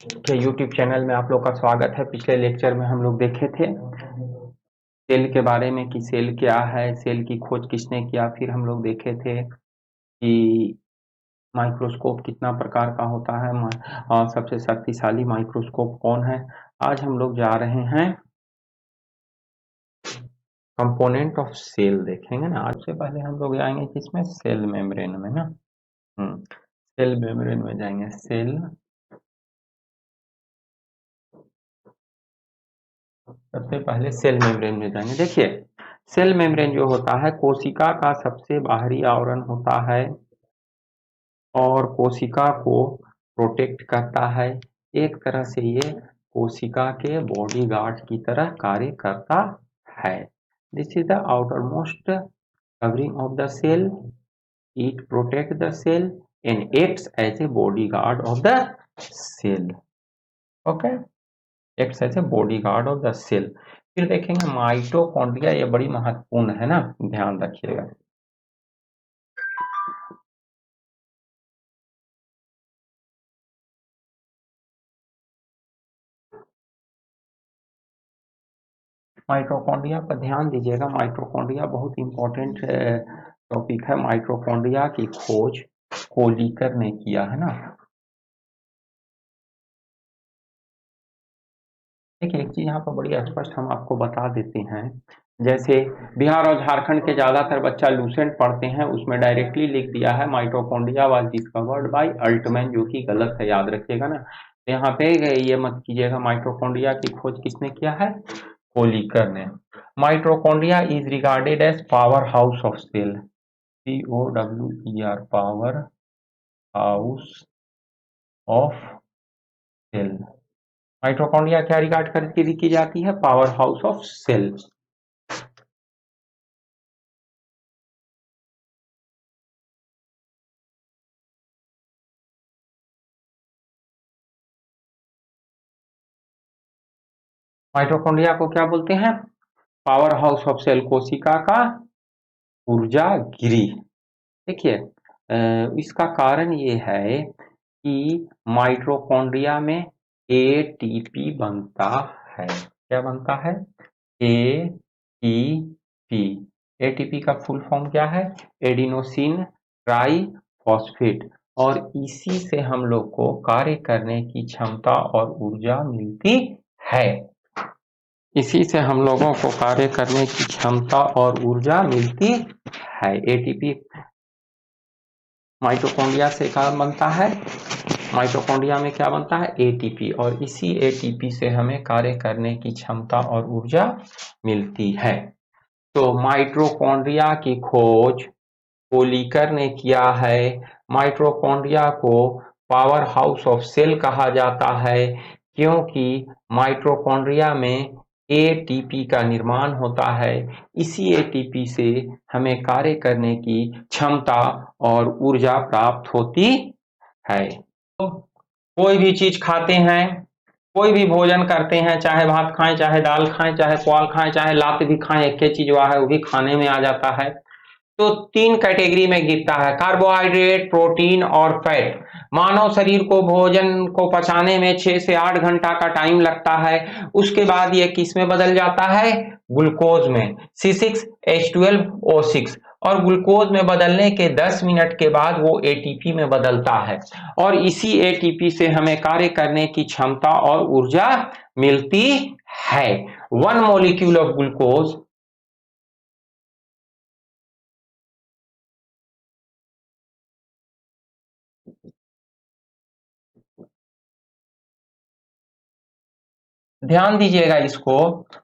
के YouTube channel में आप लोग का स्वागत है। पिछले लेक्चर में हम लोग देखे थे सेल के बारे में कि सेल क्या है, सेल की खोज किसने किया। फिर हम लोग देखे थे कि माइक्रोस्कोप कितना प्रकार का होता है और सबसे शक्तिशाली माइक्रोस्कोप कौन है। आज हम लोग जा रहे हैं कंपोनेंट ऑफ सेल देखेंगे ना। आज से पहले हम लोग जाएंगे किसमें, सेल मेम्ब्रेन में ना। सेल मेम्ब्रेन में जाएंगे। सेल सबसे पहले सेल मेम्ब्रेन में जाएंगे। देखिए, सेल मेम्ब्रेन जो होता है कोशिका का सबसे बाहरी आवरण होता है और कोशिका को प्रोटेक्ट करता है। एक तरह से ये कोशिका के बॉडीगार्ड की तरह कार्य करता है। This is the outermost covering of the cell. It protect the cell and acts as a bodyguard of the cell. Okay, acts as a bodyguard of the cell. फिर देखेंगे माइटोकॉन्ड्रिया, ये बड़ी महत्वपूर्ण है ना, ध्यान रखिएगा। माइटोकॉन्ड्रिया पर ध्यान दीजिएगा। माइटोकॉन्ड्रिया बहुत इंपॉर्टेंट टॉपिक है। माइटोकॉन्ड्रिया की खोज कोलिकर ने किया है ना। देखिए, एक चीज यहाँ पर बड़ी स्पष्ट हम आपको बता देते हैं। जैसे बिहार और झारखंड के ज्यादातर बच्चा लूसेंट पढ़ते हैं, उसमें डायरेक्टली लिख दिया है mitochondria was discovered by Altmann, जो कि गलत है, याद रखिएगा ना। तो यहाँ पे ये मत कीजिएगा। माइटोकॉन्ड्रिया की खोज किसने किया है, कोलिकर ने। Mitochondria is regarded as powerhouse of cell, POWER, powerhouse of cell. Mitochondria क्या रिगार्ड करके की जाती है, powerhouse of cell. Mitochondria को क्या बोलते हैं, पावर हाउस ऑफ सेल, कोशिका का ऊर्जा गिरी। देखिए, इसका कारण ये है कि माइटोकॉन्ड्रिया में ATP बनता है। क्या बनता है, ATP। ATP का फुल फॉर्म क्या है, एडिनोसिन ट्राइफॉस्फेट। और इसी से हम लोग को कार्य करने की क्षमता और ऊर्जा मिलती है। इसी से हम लोगों को कार्य करने की क्षमता और ऊर्जा मिलती है। ATP माइटोकॉन्ड्रिया से क्या बनता है, माइटोकॉन्ड्रिया में क्या बनता है, ATP। और इसी ATP से हमें कार्य करने की क्षमता और ऊर्जा मिलती है। तो माइटोकॉन्ड्रिया की खोज कोलिकर ने किया है। माइटोकॉन्ड्रिया को पावर हाउस ऑफ सेल कहा जाता है क्योंकि माइटोकॉन्ड्रिया में ATP का निर्माण होता है। इसी ATP से हमें कार्य करने की क्षमता और ऊर्जा प्राप्त होती है। तो कोई भी चीज खाते हैं, कोई भी भोजन करते हैं, चाहे भात खाएं, चाहे दाल खाएं, चाहे पुआल खाएं, चाहे लात भी खाएं, एक ही चीज वह है, वो भी खाने में आ जाता है। तो 3 कैटेगरी में गिरता है, कार्बोहाइड्रेट, प्रोटीन और फैट। मानव शरीर को भोजन को पचाने में 6 से 8 घंटा का टाइम लगता है। उसके बाद ये किस में बदल जाता है, ग्लूकोज में, C6H12O6। और ग्लूकोज में बदलने के 10 मिनट के बाद वो ATP में बदलता है। और इसी ATP से हमें कार्य करने की क्षमता और ऊर्जा मिलती है। 1 मॉलिक्यूल ऑफ ग्लूकोज ध्यान दीजिएगा इसको।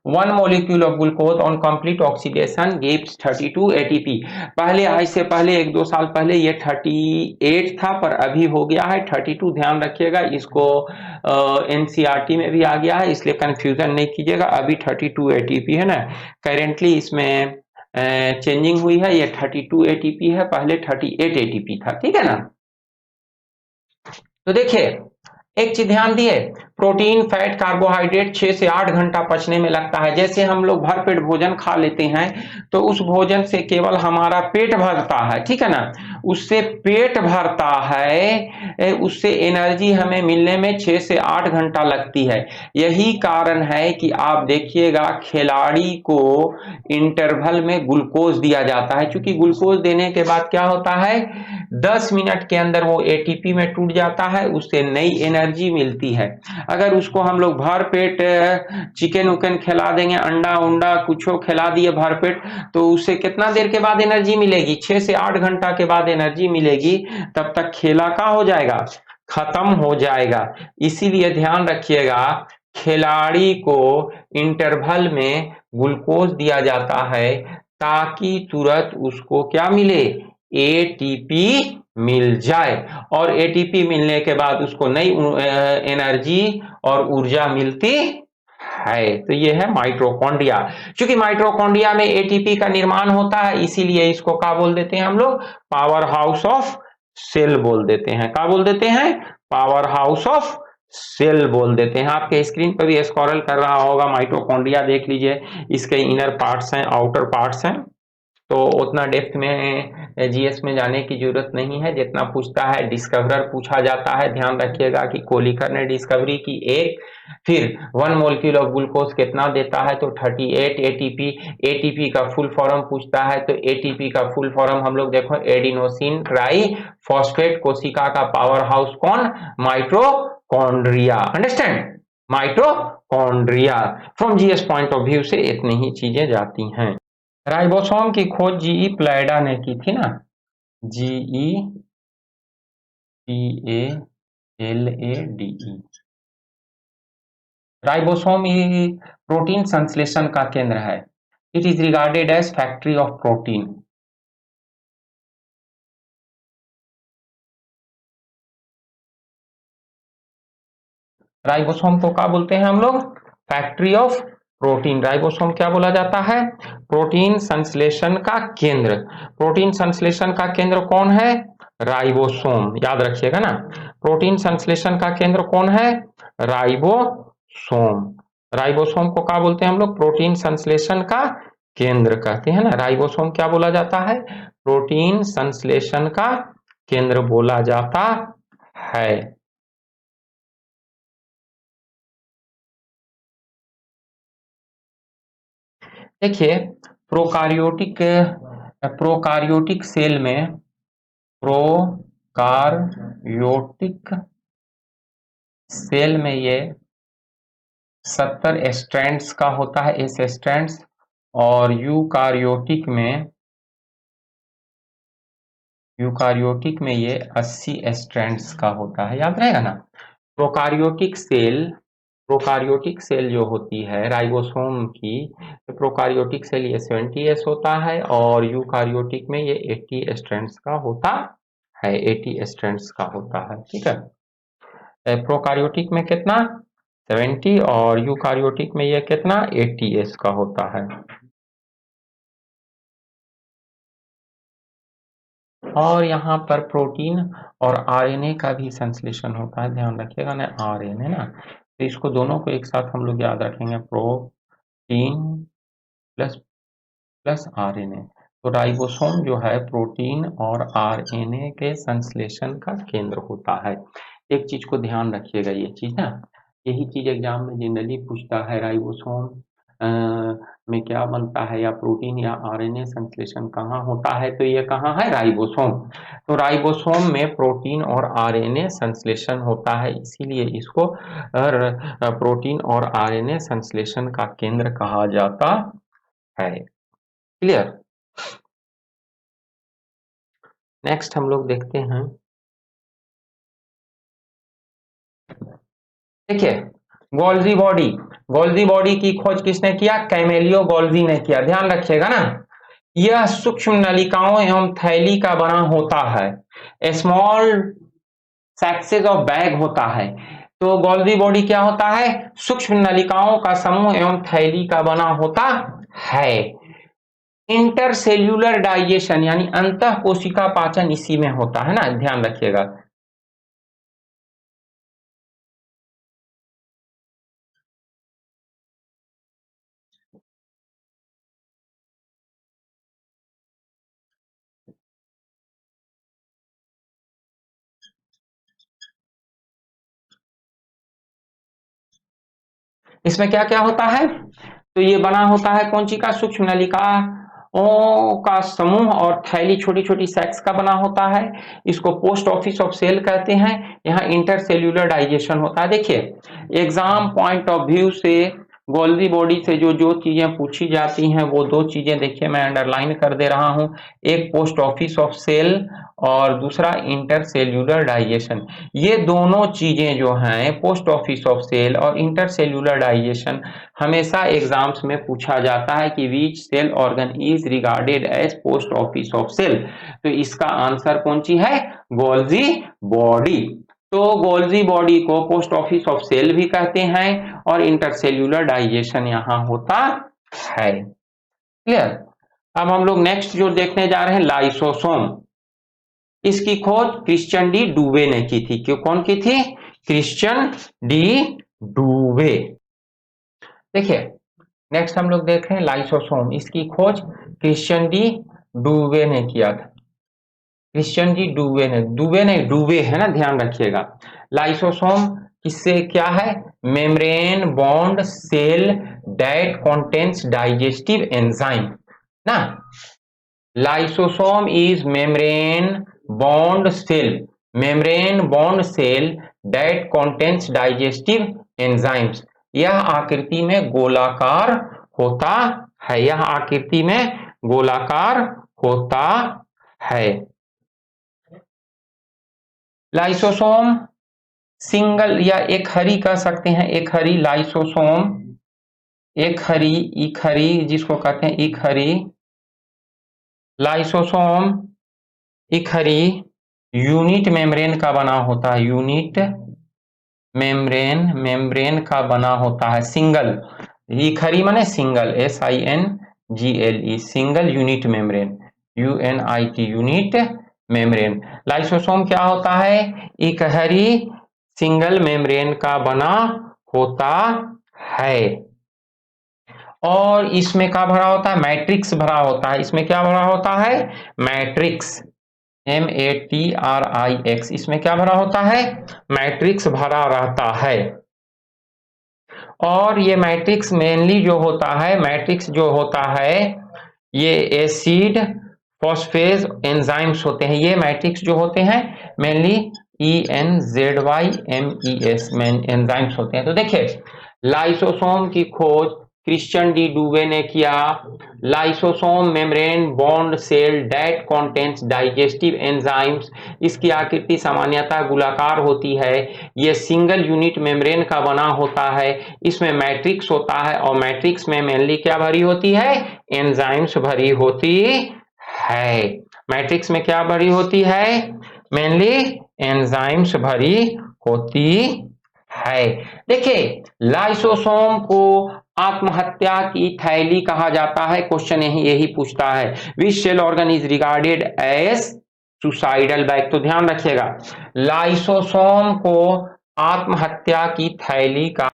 1 molecule of glucose on complete oxidation gives 32 ATP। पहले, आज से पहले 1-2 साल पहले ये 38 था, पर अभी हो गया है 32। ध्यान रखिएगा इसको, NCERT में भी आ गया है, इसलिए कंफ्यूजन नहीं कीजिएगा। अभी 32 ATP है ना, करेंटली इसमें चेंजिंग हुई है। ये 32 ATP है, पहले 38 ATP था, ठीक है ना। तो देखिए, एक चीज ध्यान दिए, प्रोटीन, फैट, कार्बोहाइड्रेट 6 से 8 घंटा पचने में लगता है। जैसे हम लोग भरपेट भोजन खा लेते हैं तो उस भोजन से केवल हमारा पेट भरता है, ठीक है ना, उससे पेट भरता है, उससे एनर्जी हमें मिलने में 6 से 8 घंटा लगती है। यही कारण है कि आप देखिएगा खिलाड़ी को इंटरवल में ग्लूकोज दिया जाता है, क्योंकि ग्लूकोज देने के बाद क्या होता है, 10 मिनट के अंदर वो एटीपी में टूट जाता है, उससे नई एनर्जी मिलती है। अगर उसको हम लोग भर पेट चिकन उकन खिला देंगे, अंडा उंडा कुछ खिला दिए भर पेट, तो उससे कितना देर के बाद एनर्जी मिलेगी, 6 से 8 घंटा के बाद एनर्जी मिलेगी, तब तक खेला का हो जाएगा, खत्म हो जाएगा। इसीलिए ध्यान रखिएगा खिलाड़ी को इंटरवल में ग्लूकोज दिया जाता है ताकि तुरंत उसको क्या मिले, एटीपी मिल जाए, और एटीपी मिलने के बाद उसको नई एनर्जी और ऊर्जा मिलती है। तो ये है माइटोकॉन्ड्रिया। क्योंकि माइटोकॉन्ड्रिया में एटीपी का निर्माण होता है, इसीलिए इसको क्या बोल देते हैं हम लोग, पावर हाउस ऑफ सेल बोल देते हैं। क्या बोल देते हैं, पावर हाउस ऑफ सेल बोल देते हैं। आपके स्क्रीन पर भी स्क्रॉल कर रहा होगा, माइटोकॉन्ड्रिया देख लीजिए, इसके इनर पार्ट्स हैं, आउटर पार्ट्स हैं। तो उतना डेप्थ में जीएस में जाने की जरूरत नहीं है, जितना पूछता है डिस्कवरर पूछा जाता है। ध्यान रखिएगा कि कोलिकर ने डिस्कवरी की एक, फिर 1 मोलिक्यूल ऑफ ग्लूकोज कितना देता है, तो 38 एटीपी। एटीपी का फुल फॉर्म पूछता है, तो एटीपी का फुल फॉर्म हम लोग देखो, एडिनोसिन ट्राई फॉस्फेट। कोशिका का पावर हाउस कौन, mitochondria. Understand, mitochondria. From GS point of view से इतनी ही चीजें जाती हैं। राइबोसोम की खोज जीई प्लैडा ने की थी ना, GEPALADE। राइबोसोम ये प्रोटीन संश्लेषण का केंद्र है। It is regarded as factory of protein. Ribosome को क्या बोलते हैं हम लोग, फैक्ट्री ऑफ प्रोटीन। राइबोसोम क्या बोला जाता है, प्रोटीन संश्लेषण का केंद्र। प्रोटीन संश्लेषण का केंद्र कौन है, राइबोसोम। याद रखिएगा ना, प्रोटीन संश्लेषण का केंद्र कौन है, राइबोसोम। राइबोसोम को क्या बोलते हैं हम लोग, प्रोटीन संश्लेषण का केंद्र कहते हैं ना। राइबोसोम क्या बोला जाता है, प्रोटीन संश्लेषण का केंद्र बोला जाता है। देखिए प्रोकार्योटिक सेल में, प्रोकार्योटिक सेल में ये 70 स्ट्रैंड्स का होता है, एस स्ट्रैंड्स, और यूकार्योटिक में ये 80 स्ट्रैंड्स का होता है। याद रहेगा ना, प्रोकार्योटिक सेल जो होती है राइबोसोम की, तो प्रोकार्योटिक सेल ये 70s होता है, और यूकार्योटिक में ये 80 स्ट्रैंड्स का होता है, 80 स्ट्रैंड्स का होता है, ठीक है। प्रोकार्योटिक में कितना, 70, और यूकार्योटिक में ये कितना, 80s का होता है। और यहाँ पर प्रोटीन और आरएनए का भी संश्लेषण होता है, ध्यान रखिएगा ना, आरएनए ना, तो इसको दोनों को एक साथ हम लोग याद रखेंगे, प्रोटीन प्लस आरएनए। तो राइबोसोम जो है प्रोटीन और आरएनए के संश्लेषण का केंद्र होता है। एक चीज को ध्यान रखिएगा, ये चीज ना, यही चीज एग्जाम में जनरली पूछता है, राइबोसोम में क्या बनता है, या प्रोटीन या आरएनए संश्लेषण कहाँ होता है, तो ये कहाँ है, राइबोसोम। तो राइबोसोम में प्रोटीन और आरएनए संश्लेषण होता है, इसीलिए इसको प्रोटीन और आरएनए संश्लेषण का केंद्र कहा जाता है। क्लियर। नेक्स्ट हम लोग देखते हैं, देखिए गोल्जी बॉडी की खोज किसने किया, कैमेलियो गोल्जी ने किया। ध्यान रखिएगा ना, यह सूक्ष्म नलिकाओं एवं थैली का बना होता है, स्मॉल सेक्सेस ऑफ बैग होता है। तो गोल्जी बॉडी क्या होता है, सूक्ष्म नलिकाओं का समूह एवं थैली का बना होता है। इंटरसेल्यूलर डाइजेशन यानी अंतः कोशिका पाचन इसी में होता है ना, ध्यान रखिएगा। इसमें क्या क्या होता है, तो ये बना होता है कौन सी का, सूक्ष्म नलिकाओं का समूह और थैली छोटी छोटी सैक्स का बना होता है। इसको पोस्ट ऑफिस ऑफ सेल कहते हैं। यहाँ इंटरसेल्यूलर डाइजेशन होता है। देखिए एग्जाम पॉइंट ऑफ व्यू से गोल्गी बॉडी से जो जो चीजें पूछी जाती हैं वो दो चीजें देखिए मैं अंडरलाइन कर दे रहा हूं, एक पोस्ट ऑफिस ऑफ सेल और दूसरा इंटरसेल्यूलर डाइजेशन। ये दोनों चीजें जो हैं पोस्ट ऑफिस ऑफ सेल और इंटरसेल्यूलर डाइजेशन हमेशा एग्जाम्स में पूछा जाता है कि which cell organ is regarded as post office of cell. तो इसका आंसर कौन सी है, गोल्गी बॉडी। तो गोल्गी बॉडी को पोस्ट ऑफिस ऑफ सेल भी कहते हैं और इंटरसेल्यूलर डाइजेशन यहां होता है। क्लियर। अब हम लोग नेक्स्ट जो देखने जा रहे हैं लाइसोसोम। इसकी खोज क्रिश्चियन डी डूवे ने की थी। क्यों, कौन की थी, क्रिश्चियन डी डूवे। देखिए नेक्स्ट हम लोग देख रहे हैं लाइसोसोम। इसकी खोज क्रिश्चियन डी डूवे ने किया था। क्रिश्चियन डी डूवे ने, डूवे नहीं डूवे है ना, ध्यान रखिएगा। लाइसोसोम किससे क्या है, membrane bond cell that contains digestive enzyme ना। Lysosome is membrane bond cell, membrane bond cell that contains digestive enzymes. यह आकृति में गोलाकार होता है, यह आकृति में गोलाकार होता है। लाइसोसोम सिंगल या एक हरी कह सकते हैं, एक हरी लाइसोसोम, एक हरी, एक हरी जिसको कहते हैं एक हरी लाइसोसोम, एक हरी यूनिट मेम्ब्रेन का बना होता है, यूनिट मेम्ब्रेन, मेम्ब्रेन का बना होता है, सिंगल, इखरी माने single, SINGLE, single unit membrane, UNIT unit membrane. Lysosome क्या होता है, इकहरी सिंगल मेम्ब्रेन का बना होता है और इसमें क्या भरा होता है, मैट्रिक्स भरा होता है। इसमें क्या भरा होता है, मैट्रिक्स, MATRIX। इसमें क्या भरा होता है, मैट्रिक्स भरा रहता है। और ये मैट्रिक्स मेनली जो होता है, मैट्रिक्स जो होता है ये एसिड फॉस्फेज एंजाइम्स होते हैं। ये मैट्रिक्स जो होते हैं मेनली ENZYMES एंजाइम्स होते हैं। तो देखिए लाइसोसोम की खोज क्रिश्चियन डी डूवे ने किया। Lysosome membrane bond cell that contains digestive enzymes. इसकी आकृति सामान्यतः गोलाकार होती है। ये सिंगल यूनिट मेम्ब्रेन का बना होता है। इसमें मैट्रिक्स होता है और मैट्रिक्स में मेनली क्या भरी होती है, एंजाइम्स भरी होती है। मैट्रिक्स में क्या भरी होती है, मेनली एंजाइम्स भरी होती है। देखिए लाइसोसोम को आत्महत्या की थैली कहा जाता है। क्वेश्चन यही पूछता है, which cell organ is regarded as suicidal bag. तो ध्यान रखिएगा लाइसोसोम को आत्महत्या की थैली का,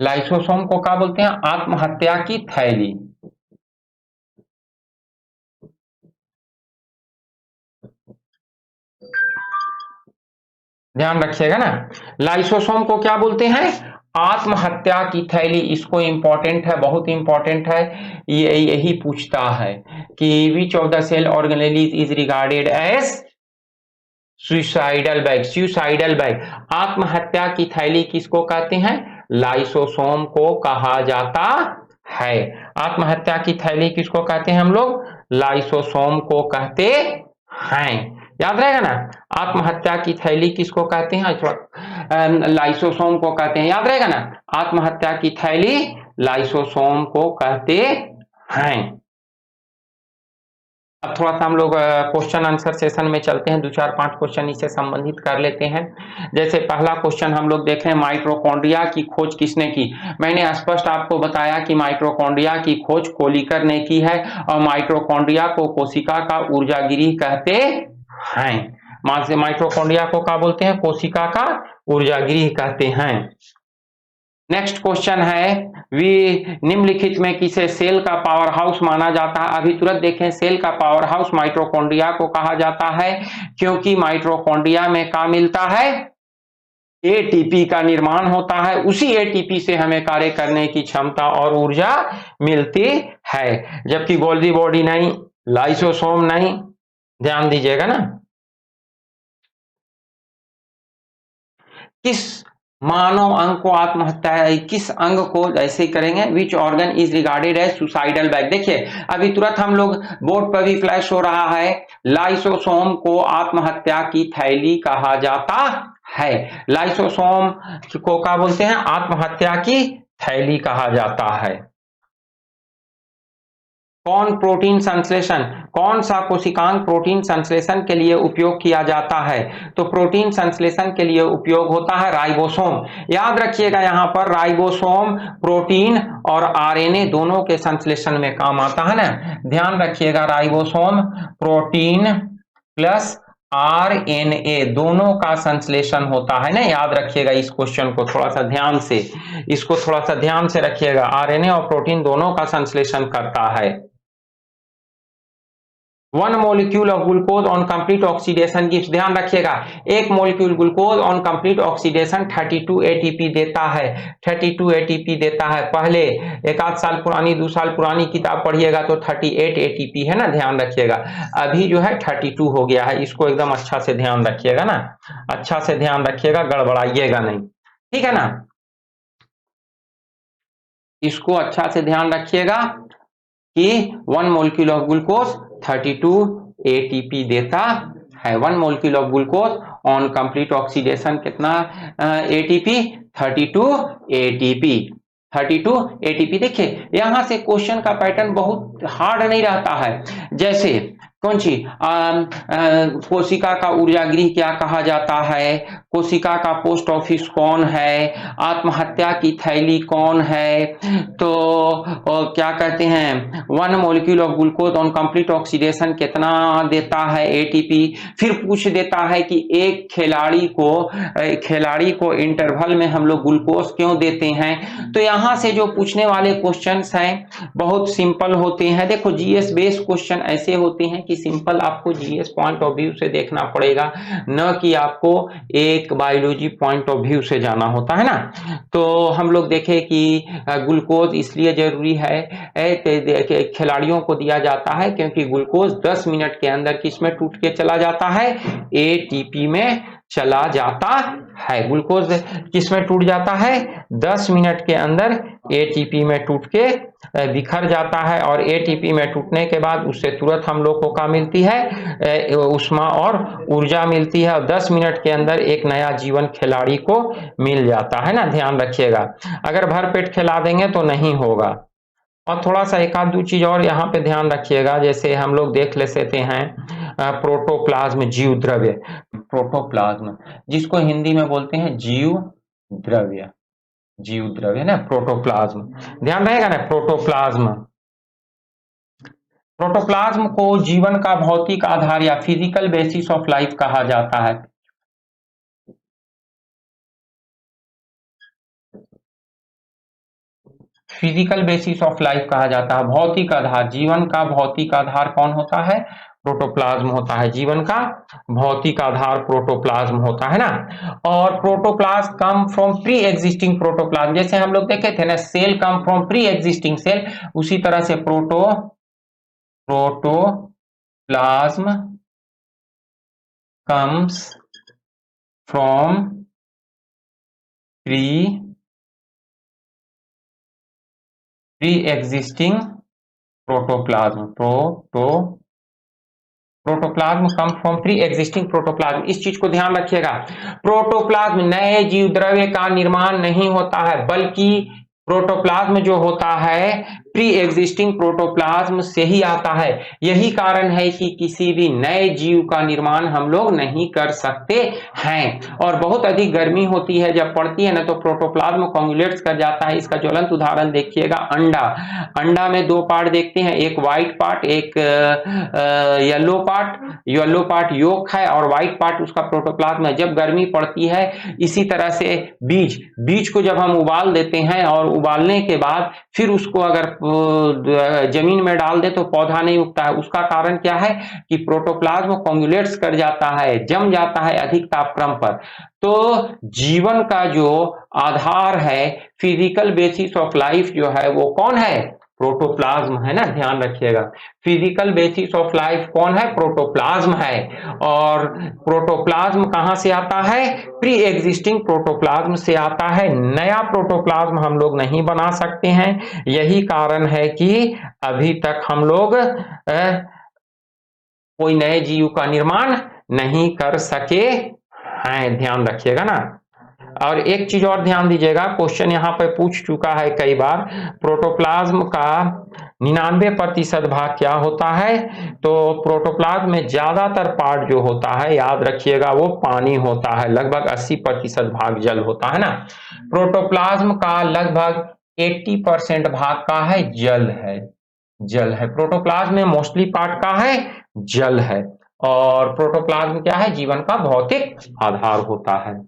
लाइसोसोम को क्या बोलते हैं, आत्महत्या की थैली। ध्यान रखिएगा ना, लाइसोसोम को क्या बोलते हैं, आत्महत्या की थैली। इसको इंपॉर्टेंट है, बहुत इंपॉर्टेंट है, ये यही पूछता है कि which of the cell organelles is regarded as suicidal bag. Suicidal bag, आत्महत्या की थैली किसको कहते हैं, लाइसोसोम को कहा जाता है। आत्महत्या की थैली किसको कहते हैं हम लोग, लाइसोसोम को कहते हैं। याद रहेगा ना, आत्महत्या की थैली किसको कहते हैं, लाइसोसोम को कहते हैं। याद रहेगा ना, आत्महत्या की थैली लाइसोसोम को कहते हैं। अब थोड़ा सा हम लोग क्वेश्चन आंसर सेशन में चलते हैं, 2-4-5 क्वेश्चन इससे संबंधित कर लेते हैं। जैसे पहला क्वेश्चन हम लोग देख रहे हैं, माइटोकॉन्ड्रिया की खोज किसने की। मैंने स्पष्ट आपको बताया कि माइटोकॉन्ड्रिया की खोज कोलिकर ने की है और माइटोकॉन्ड्रिया को कोशिका का ऊर्जागिरी कहते हैं। माइटोकॉन्ड्रिया को क्या बोलते हैं, कोशिका का ऊर्जागिरी कहते हैं। नेक्स्ट क्वेश्चन है, निम्नलिखित में किसे सेल का पावर हाउस माना जाता है। अभी तुरंत देखें, सेल का पावर हाउस माइटोकॉन्ड्रिया को कहा जाता है क्योंकि माइटोकॉन्ड्रिया में क्या मिलता है, एटीपी का निर्माण होता है, उसी एटीपी से हमें कार्य करने की क्षमता और ऊर्जा मिलती है, जबकि गोल्गी बॉडी नहीं, लाइसोसोम नहीं। ध्यान दीजिएगा ना। किस मानव अंग को आत्महत्या है, किस अंग को ऐसे करेंगे, which organ is regarded as suicidal bag. देखिए अभी तुरंत हम लोग बोर्ड पर भी फ्लैश हो रहा है, लाइसोसोम को आत्महत्या की थैली कहा जाता है। लाइसोसोम को क्या बोलते हैं, आत्महत्या की थैली कहा जाता है। कौन प्रोटीन संश्लेषण, कौन सा कोशिकांग प्रोटीन संश्लेषण के लिए उपयोग किया जाता है, तो प्रोटीन संश्लेषण के लिए उपयोग होता है राइबोसोम। याद रखिएगा यहाँ पर राइबोसोम प्रोटीन और आरएनए दोनों के संश्लेषण में काम आता है ना। ध्यान रखिएगा, राइबोसोम प्रोटीन प्लस आरएनए दोनों का संश्लेषण होता है ना। याद रखिएगा इस क्वेश्चन को थोड़ा सा ध्यान से, इसको थोड़ा सा ध्यान से रखिएगा, आरएनए और प्रोटीन दोनों का संश्लेषण करता है। 1 molecule of glucose on complete oxidation gives, ध्यान रखिएगा, एक molecule glucose on complete oxidation 32 ATP देता है, 32 एटीपी देता है। पहले एक आध साल पुरानी, 2 साल पुरानी किताब पढ़िएगा तो 38 एटीपी है ना, ध्यान रखिएगा। अभी जो है 32 हो गया है, इसको एकदम अच्छा से ध्यान रखिएगा ना, अच्छा से ध्यान रखिएगा, गड़बड़ाइएगा नहीं, ठीक है ना। इसको अच्छा से ध्यान रखिएगा कि 1 molecule of glucose 32 एटीपी देता है। 1 molecule of glucose on complete oxidation कितना एटीपी, 32 एटीपी, 32 एटीपी। देखिए यहां से क्वेश्चन का पैटर्न बहुत हार्ड नहीं रहता है। जैसे कौन सी कोशिका का ऊर्जा गृह क्या कहा जाता है, कोशिका का पोस्ट ऑफिस कौन है, आत्महत्या की थैली कौन है, तो क्या कहते हैं 1 molecule of glucose on complete oxidation कितना देता है एटीपी। फिर पूछ देता है कि एक खिलाड़ी को इंटरवल में हम लोग ग्लूकोज क्यों देते हैं। तो यहाँ से जो पूछने वाले क्वेश्चंस हैं बहुत सिंपल होते हैं। देखो जीएस बेस्ड क्वेश्चन ऐसे होते हैं कि सिंपल आपको जीएस पॉइंट ऑफ व्यू से देखना पड़ेगा, न कि आपको एक बायोलॉजी पॉइंट ऑफ व्यू से जाना होता है ना। तो हम लोग देखें कि ग्लूकोज इसलिए जरूरी है, खिलाड़ियों को दिया जाता है क्योंकि ग्लूकोज 10 मिनट के अंदर किसमें टूट के चला जाता है, एटीपी में चला जाता है। ग्लूकोज किसमें टूट जाता है, 10 मिनट के अंदर एटीपी में टूट के बिखर जाता है, और एटीपी में टूटने के बाद उससे तुरंत हम लोग को क्या मिलती है, ऊष्मा और ऊर्जा मिलती है, और 10 मिनट के अंदर एक नया जीवन खिलाड़ी को मिल जाता है ना। ध्यान रखिएगा, अगर भरपेट खिला देंगे तो नहीं होगा। और थोड़ा सा एक आध दो चीज और यहाँ पे ध्यान रखिएगा, जैसे हम लोग देख लेते हैं प्रोटोप्लाज्म जीव द्रव्य, प्रोटोप्लाज्म जिसको हिंदी में बोलते हैं जीव द्रव्य, जीव द्रव्य ना प्रोटोप्लाज्म, ध्यान रहेगा ना। प्रोटोप्लाज्म, प्रोटोप्लाज्म को जीवन का भौतिक आधार या फिजिकल बेसिस ऑफ लाइफ कहा जाता है। फिजिकल बेसिस ऑफ लाइफ कहा जाता है, भौतिक आधार, जीवन का भौतिक आधार कौन होता है, प्रोटोप्लाज्म होता है, जीवन का भौतिक आधार प्रोटोप्लाज्म होता है ना। और protoplasm come from pre existing protoplasm, जैसे हम लोग देखे थे ना cell come from pre existing cell, उसी तरह से protoplasm comes from pre existing protoplasm, protoplasm come from pre existing protoplasm. इस चीज को ध्यान रखिएगा, प्रोटोप्लाज्म नए जीव द्रव्य का निर्माण नहीं होता है, बल्कि प्रोटोप्लाज्म जो होता है प्री एग्जिस्टिंग प्रोटोप्लाज्म से ही आता है। यही कारण है कि किसी भी नए जीव का निर्माण हम लोग नहीं कर सकते हैं। और बहुत अधिक गर्मी होती है जब पड़ती है ना, तो प्रोटोप्लाज्म कोagulates कर जाता है। इसका ज्वलंत उदाहरण देखिएगा अंडा, अंडा में 2 पार्ट देखते हैं, एक व्हाइट पार्ट, एक येलो पार्ट। येलो पार्ट योक है और व्हाइट पार्ट उसका प्रोटोप्लाज्म है। जब गर्मी पड़ती है, इसी तरह से बीज को जब हम उबाल देते हैं और उबालने के बाद फिर उसको अगर जमीन में डाल दे तो पौधा नहीं उगता है। उसका कारण क्या है कि प्रोटोप्लाज्म कोagulates कर जाता है, जम जाता है अधिक तापक्रम पर। तो जीवन का जो आधार है, फिजिकल बेसिस ऑफ लाइफ जो है वो कौन है? प्रोटोप्लाज्म है ना, ध्यान रखिएगा। फिजिकल बेसिस ऑफ लाइफ कौन है? प्रोटोप्लाज्म है। और प्रोटोप्लाज्म कहां से आता है? प्री एग्जिस्टिंग प्रोटोप्लाज्म से आता है। नया प्रोटोप्लाज्म हम लोग नहीं बना सकते हैं। यही कारण है कि अभी तक हम लोग कोई नए जीव का निर्माण नहीं कर सके हैं, ध्यान रखिएगा ना। और एक चीज और ध्यान दीजिएगा, क्वेश्चन यहाँ पे पूछ चुका है कई बार, प्रोटोप्लाज्म का 99% भाग क्या होता है? तो प्रोटोप्लाज्म में ज्यादातर पार्ट जो होता है, याद रखिएगा, वो पानी होता है। लगभग 80% भाग जल होता है ना। प्रोटोप्लाज्म का लगभग 80% भाग का है जल है। प्रोटोप्लाज्म में मोस्टली पार्ट का है जल है। और प्रोटोप्लाज्म क्या है? जीवन का भौतिक आधार होता है।